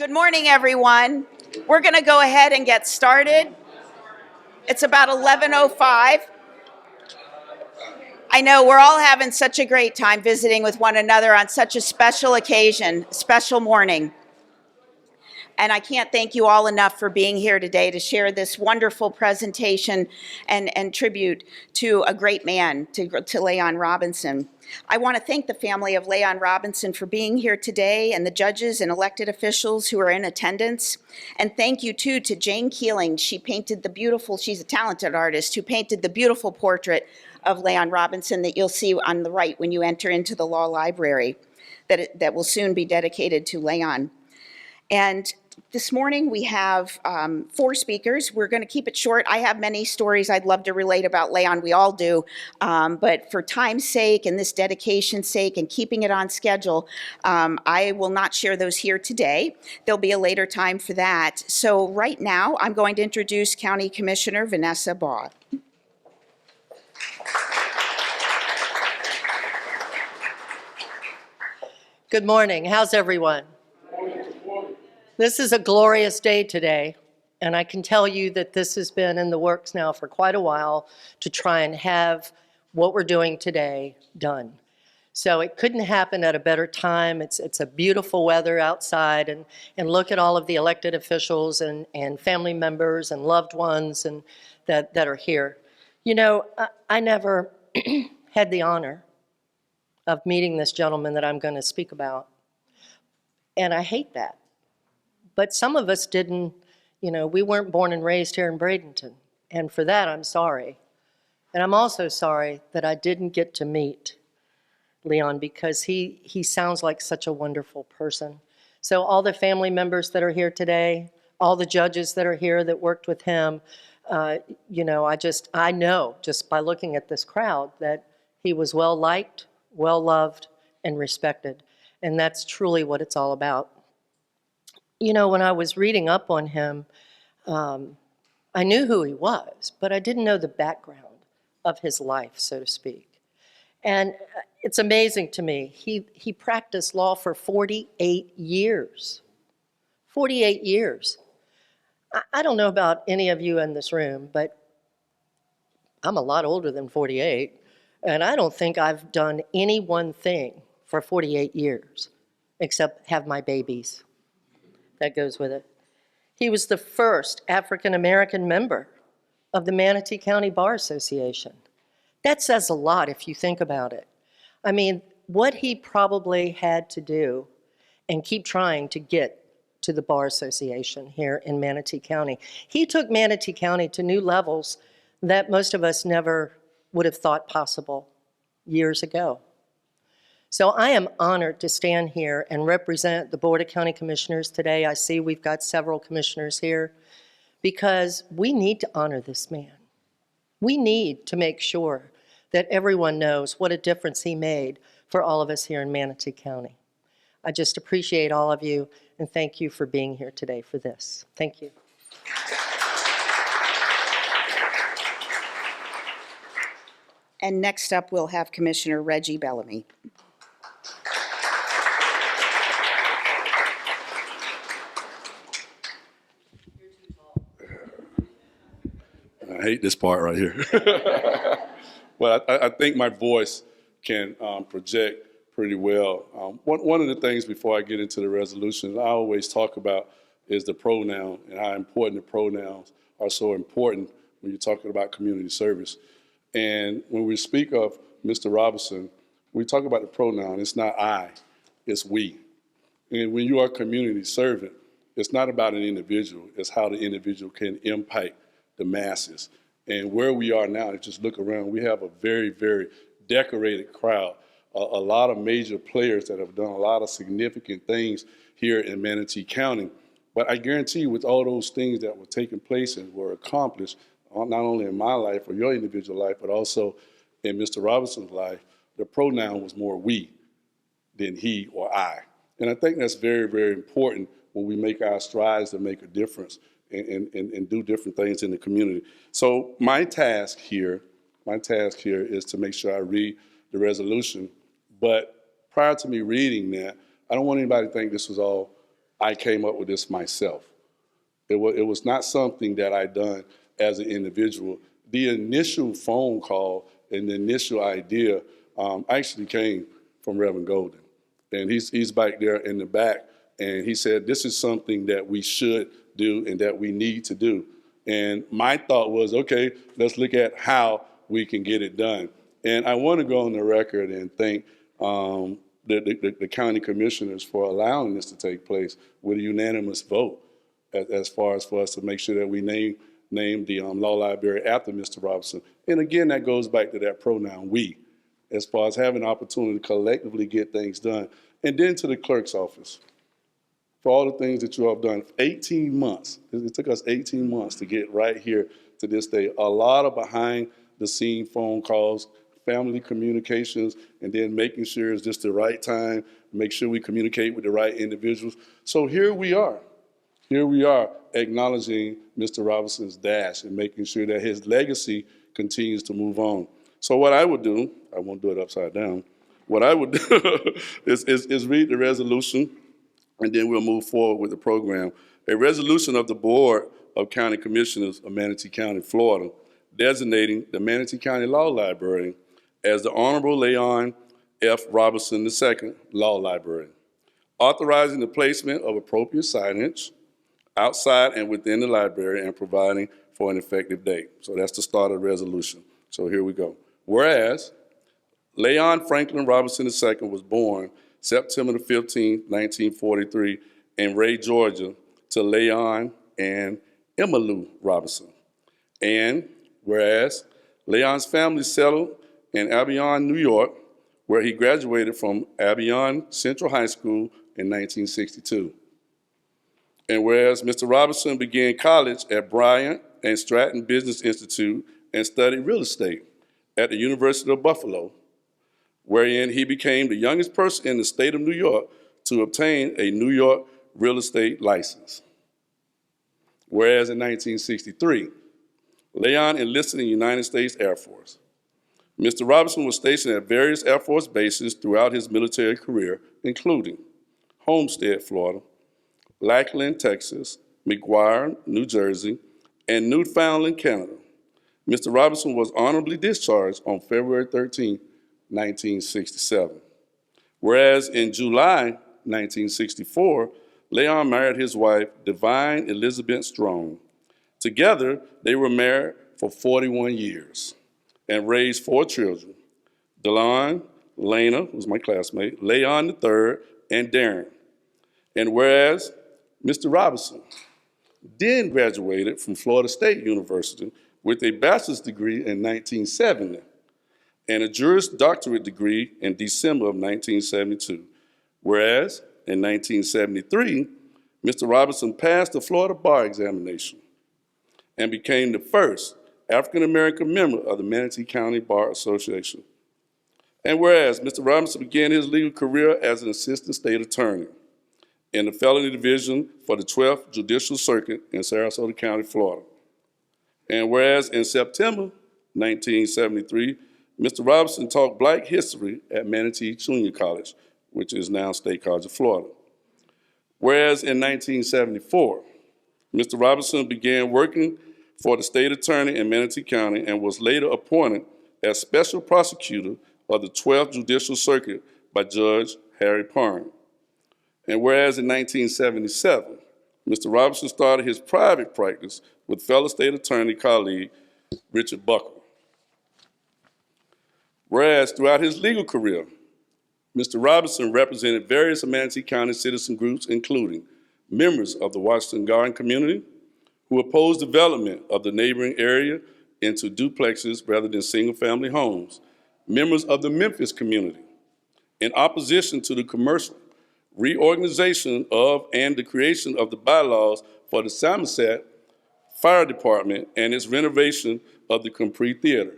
Good morning, everyone. We're going to go ahead and get started. It's about 11:05. I know we're all having such a great time visiting with one another on such a special occasion, special morning. And I can't thank you all enough for being here today to share this wonderful presentation and tribute to a great man, to Layon Robinson. I want to thank the family of Layon Robinson for being here today and the judges and elected officials who are in attendance. And thank you, too, to Jane Keeling. She's a talented artist who painted the beautiful portrait of Layon Robinson that you'll see on the right when you enter into the law library that will soon be dedicated to Layon. And this morning we have 4 speakers. We're going to keep it short. I have many stories I'd love to relate about Layon. We all do. But for time's sake and this dedication's sake and keeping it on schedule, I will not share those here today. There'll be a later time for that. So right now I'm going to introduce County Commissioner Vanessa Baugh. Good morning. How's everyone? This is a glorious day today, and I can tell you that this has been in the works now for quite a while to try and have what we're doing today done. So it couldn't happen at a better time. It's a beautiful weather outside, and look at all of the elected officials and family members and loved ones and that are here. You know, I never had the honor of meeting this gentleman that I'm going to speak about, and I hate that. But some of us didn't, we weren't born and raised here in Bradenton. And for that, I'm sorry. And I'm also sorry that I didn't get to meet Layon because he sounds like such a wonderful person. So all the family members that are here today, all the judges that are here that worked with him, I know just by looking at this crowd that he was well liked, well loved, and respected. And that's truly what it's all about. You know, when I was reading up on him, I knew who he was, but I didn't know the background of his life, so to speak. And it's amazing to me. He practiced law for 48 years. 48 years. I don't know about any of you in this room, but I'm a lot older than 48, and I don't think I've done any one thing for 48 years except have my babies. That goes with it. He was the first African-American member of the Manatee County Bar Association. That says a lot if you think about it. I mean, what he probably had to do and keep trying to get to the Bar Association here in Manatee County. He took Manatee County to new levels that most of us never would have thought possible years ago. So I am honored to stand here and represent the Board of County Commissioners today. I see we've got several commissioners here because we need to honor this man. We need to make sure that everyone knows what a difference he made for all of us here in Manatee County. I just appreciate all of you and thank you for being here today for this. Thank you. And next up, we'll have Commissioner Reggie Bellamy. I hate this part right here. Well, I think my voice can project pretty well. One of the things before I get into the resolution I always talk about is the pronoun and how important the pronouns are so important when you're talking about community service. And when we speak of Mr. Robinson, we talk about the pronoun. It's not I, it's we. And when you are a community servant, it's not about an individual. It's how the individual can impact the masses. And where we are now, just look around, we have a very, very decorated crowd, a lot of major players that have done a lot of significant things here in Manatee County. But I guarantee you with all those things that were taking place and were accomplished, not only in my life or your individual life, but also in Mr. Robinson's life, the pronoun was more we than he or I. And I think that's very, very important when we make our strides to make a difference and do different things in the community. So my task here is to make sure I read the resolution. But prior to me reading that, I don't want anybody to think this was all I came up with this myself. It was not something that I done as an individual. The initial phone call and the initial idea actually came from Reverend Golden. And he's back there in the back, and he said, this is something that we should do and that we need to do. And my thought was, okay, let's look at how we can get it done. And I want to go on the record and thank the county commissioners for allowing this to take place with a unanimous vote as far as for us to make sure that we name the law library after Mr. Robinson. And again, that goes back to that pronoun we, as far as having an opportunity to collectively get things done. And then to the clerk's office, for all the things that you all have done. 18 months. It took us 18 months to get right here to this day. A lot of behind the scene phone calls, family communications, and then making sure it's just the right time, make sure we communicate with the right individuals. So here we are. Here we are acknowledging Mr. Robinson's dash and making sure that his legacy continues to move on. So what I would do, I won't do it upside down, what I would do is read the resolution, and then we'll move forward with the program. A resolution of the Board of County Commissioners of Manatee County, Florida, designating the Manatee County Law Library as the Honorable Layon F. Robinson II Law Library, authorizing the placement of appropriate signage outside and within the library and providing for an effective date. So that's the start of the resolution. So here we go. Whereas Layon Franklin Robinson II was born September the 15th, 1943 in Ray, Georgia, to Layon and Emmylou Robinson. And whereas Layon's family settled in Albion, New York, where he graduated from Albion Central High School in 1962. And whereas Mr. Robinson began college at Bryant and Stratton Business Institute and studied real estate at the University of Buffalo, wherein he became the youngest person in the state of New York to obtain a New York real estate license. Whereas in 1963, Layon enlisted in the United States Air Force. Mr. Robinson was stationed at various Air Force bases throughout his military career, including Homestead, Florida, Lackland, Texas, McGuire, New Jersey, and Newfoundland, Canada. Mr. Robinson was honorably discharged on February 13, 1967. Whereas in July 1964, Layon married his wife, Divine Elizabeth Strong. Together, they were married for 41 years and raised 4 children: Delon, Lena, who's my classmate, Layon III, and Darren. And whereas Mr. Robinson then graduated from Florida State University with a bachelor's degree in 1970 and a Juris Doctorate degree in December of 1972. Whereas in 1973, Mr. Robinson passed the Florida bar examination and became the first African-American member of the Manatee County Bar Association. And whereas Mr. Robinson began his legal career as an assistant state attorney in the felony division for the 12th Judicial Circuit in Sarasota County, Florida. And whereas in September 1973, Mr. Robinson taught Black history at Manatee Junior College, which is now State College of Florida. Whereas in 1974, Mr. Robinson began working for the state attorney in Manatee County and was later appointed as special prosecutor of the 12th Judicial Circuit by Judge Harry Parn. And whereas in 1977, Mr. Robinson started his private practice with fellow state attorney colleague Richard Buckle. Whereas throughout his legal career, Mr. Robinson represented various Manatee County citizen groups, including members of the Washington Garden community, who opposed development of the neighboring area into duplexes rather than single-family homes, members of the Memphis community, in opposition to the commercial reorganization of and the creation of the bylaws for the Somerset Fire Department and its renovation of the Capri Theater.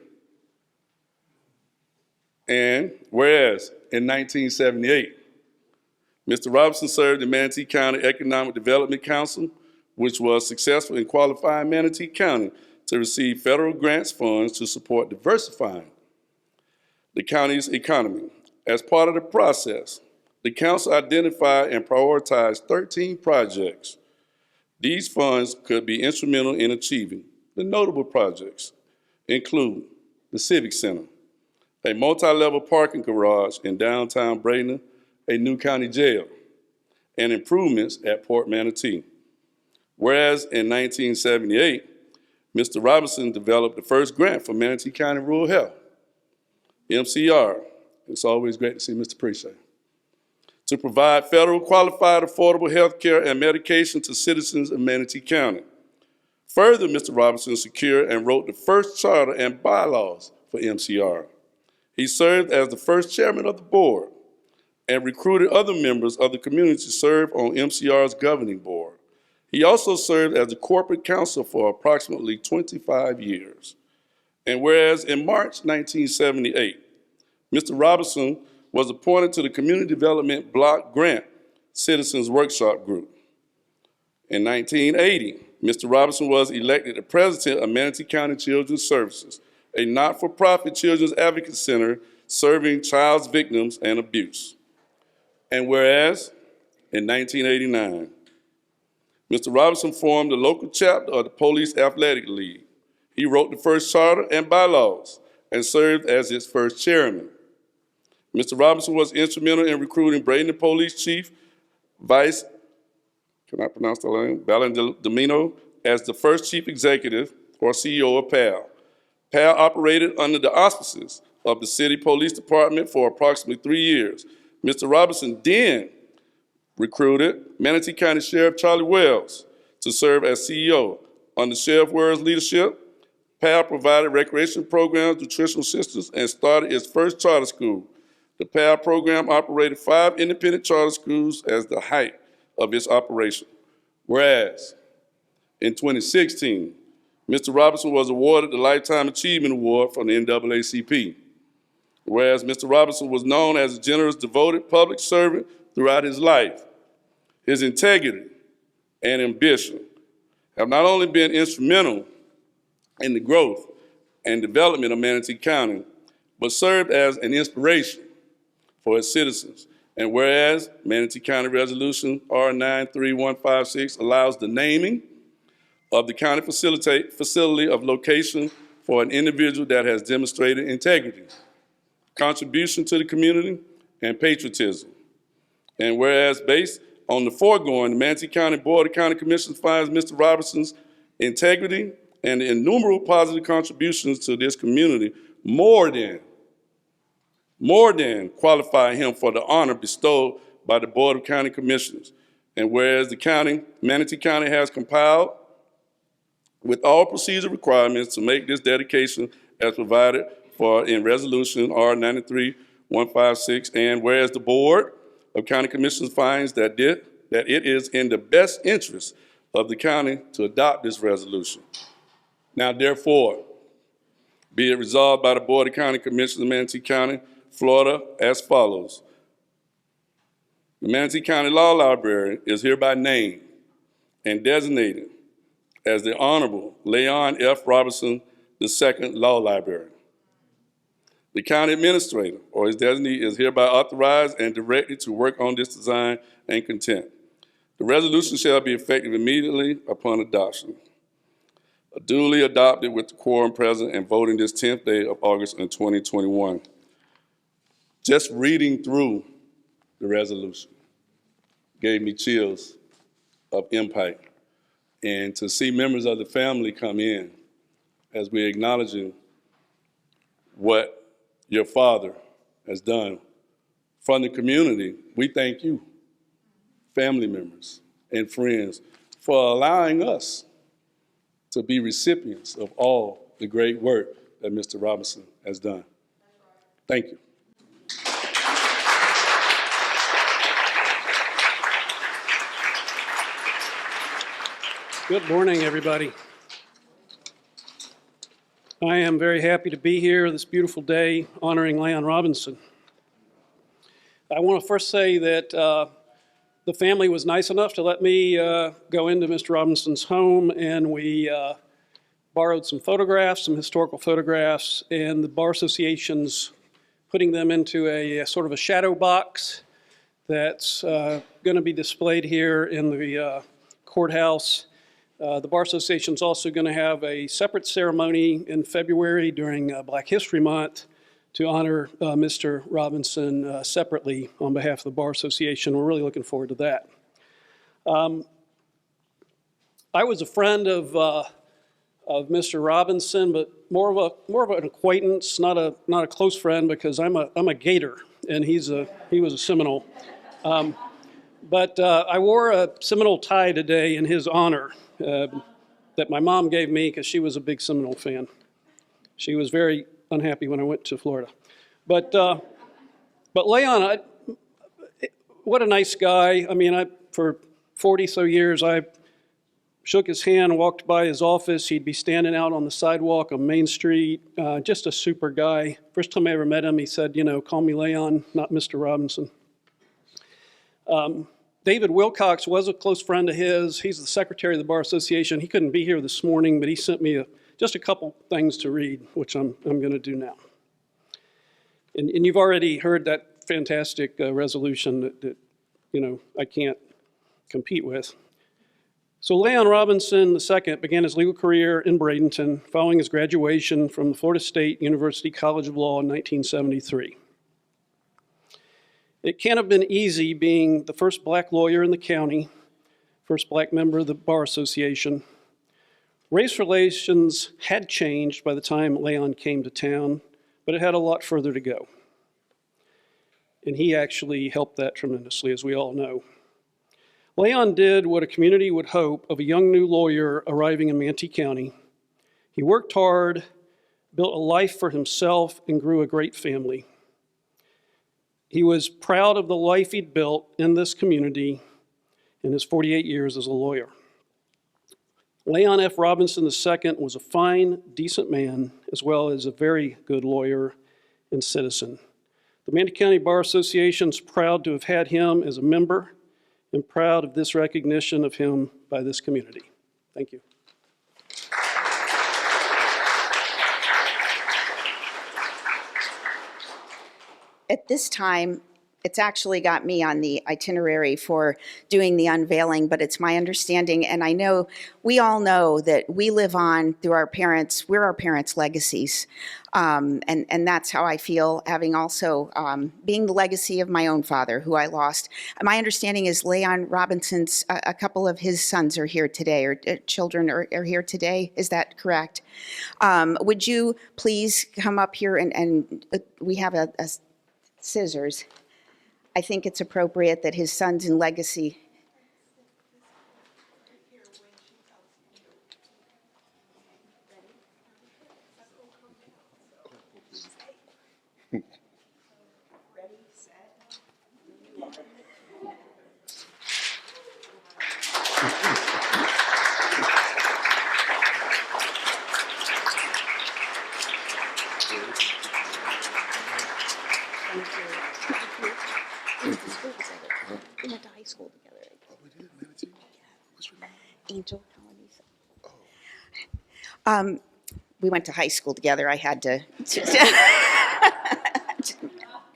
And whereas in 1978, Mr. Robinson served the Manatee County Economic Development Council, which was successful in qualifying Manatee County to receive federal grants funds to support diversifying the county's economy. As part of the process, The council identified and prioritized 13 projects. These funds could be instrumental in achieving. The notable projects include the Civic Center, a multi-level parking garage in downtown Bradenton, a new county jail, and improvements at Port Manatee. Whereas in 1978, Mr. Robinson developed the first grant for Manatee County Rural Health, MCR. It's always great to see Mr. Precinct. To provide federal qualified affordable health care and medication to citizens of Manatee County. Further, Mr. Robinson secured and wrote the first charter and bylaws for MCR. He served as the first chairman of the board and recruited other members of the community to serve on MCR's governing board. He also served as the corporate counsel for approximately 25 years. And whereas in March 1978, Mr. Robinson was appointed to the Community Development Block Grant Citizens Workshop Group. In 1980, Mr. Robinson was elected the president of Manatee County Children's Services, a not-for-profit children's advocate center serving child victims and abuse. And whereas in 1989, Mr. Robinson formed the local chapter of the Police Athletic League. He wrote the first charter and bylaws and served as its first chairman. Mr. Robinson was instrumental in recruiting Bradenton Police Chief Vice, can I pronounce the name? Valendomino as the first chief executive or CEO of PAL. PAL operated under the auspices of the city police department for approximately 3 years. Mr. Robinson then recruited Manatee County Sheriff Charlie Wells to serve as CEO. Under Sheriff Wells' leadership, PAL provided recreation programs, nutritional assistance, and started its first charter school. The PAL program operated 5 independent charter schools as the height of its operation. Whereas in 2016, Mr. Robinson was awarded the Lifetime Achievement Award from the NAACP. Whereas Mr. Robinson was known as a generous, devoted public servant throughout his life. His integrity and ambition have not only been instrumental in the growth and development of Manatee County, but served as an inspiration for its citizens. And whereas Manatee County Resolution R93156 allows the naming of the county facility of location for an individual that has demonstrated integrity, contribution to the community, and patriotism. And whereas based on the foregoing, the Manatee County Board of County Commissioners finds Mr. Robinson's integrity and the innumerable positive contributions to this community more than qualify him for the honor bestowed by the Board of County Commissioners. And whereas Manatee County has compiled with all procedure requirements to make this dedication as provided for in Resolution R93156, and whereas the Board of County Commissioners finds that it is in the best interest of the county to adopt this resolution. Now, therefore, be it resolved by the Board of County Commissioners of Manatee County, Florida, as follows. The Manatee County Law Library is hereby named and designated as the Honorable Layon F. Robinson II Law Library. The county administrator or his designee is hereby authorized and directed to work on this design and content. The resolution shall be effective immediately upon adoption. Duly adopted with the quorum present and voting this 10th day of August in 2021. Just reading through the resolution gave me chills of impact. And to see members of the family come in as we're acknowledging what your father has done from the community, we thank you, family members and friends, for allowing us to be recipients of all the great work that Mr. Robinson has done. Thank you. Good morning, everybody. I am very happy to be here this beautiful day honoring Layon Robinson. I want to first say that the family was nice enough to let me go into Mr. Robinson's home, and we borrowed some photographs, some historical photographs, and the Bar Association's putting them into a sort of a shadow box that's going to be displayed here in the courthouse. The Bar Association is also going to have a separate ceremony in February during Black History Month to honor Mr. Robinson separately on behalf of the Bar Association. We're really looking forward to that. I was a friend of Mr. Robinson, but more of an acquaintance, not a close friend, because I'm a Gator and he was a Seminole. But I wore a Seminole tie today in his honor that my mom gave me because she was a big Seminole fan. She was very unhappy when I went to Florida. But Layon, what a nice guy. I mean, for 40 so years, I shook his hand, walked by his office. He'd be standing out on the sidewalk on Main Street. Just a super guy. First time I ever met him, he said, call me Layon, not Mr. Robinson. David Wilcox was a close friend of his. He's the secretary of the Bar Association. He couldn't be here this morning, but he sent me just a couple things to read, which I'm going to do now. And you've already heard that fantastic resolution that I can't compete with. So Layon Robinson II began his legal career in Bradenton following his graduation from the Florida State University College of Law in 1973. It can't have been easy being the first black lawyer in the county, first black member of the Bar Association. Race relations had changed by the time Layon came to town, but it had a lot further to go. And he actually helped that tremendously, as we all know. Layon did what a community would hope of a young new lawyer arriving in Manatee County. He worked hard, built a life for himself, and grew a great family. He was proud of the life he'd built in this community in his 48 years as a lawyer. Layon F. Robinson II was a fine, decent man, as well as a very good lawyer and citizen. The Manatee County Bar Association is proud to have had him as a member and proud of this recognition of him by this community. Thank you. At this time, it's actually got me on the itinerary for doing the unveiling, but it's my understanding, and I know, we all know that we live on through our parents, we're our parents' legacies. And that's how I feel, having also being the legacy of my own father, who I lost. My understanding is Layon Robinson's, a couple of his sons are here today, or children are here today. Is that correct? Would you please come up here and we have a scissors. I think it's appropriate that his sons in legacy. Ready, set. We went to high school together. Oh, we did, Manatee? What's your name? Angel Colonies. We went to high school together. I had to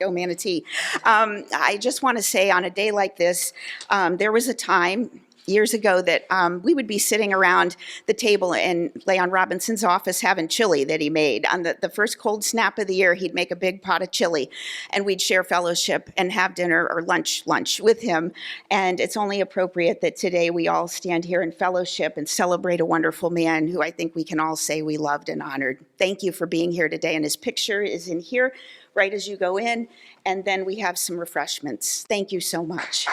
go Manatee. I just want to say, on a day like this, there was a time years ago that we would be sitting around the table in Layon Robinson's office having chili that he made. On the first cold snap of the year, he'd make a big pot of chili, and we'd share fellowship and have dinner or lunch with him. And it's only appropriate that today we all stand here in fellowship and celebrate a wonderful man who I think we can all say we loved and honored. Thank you for being here today. And his picture is in here right as you go in, and then we have some refreshments. Thank you so much.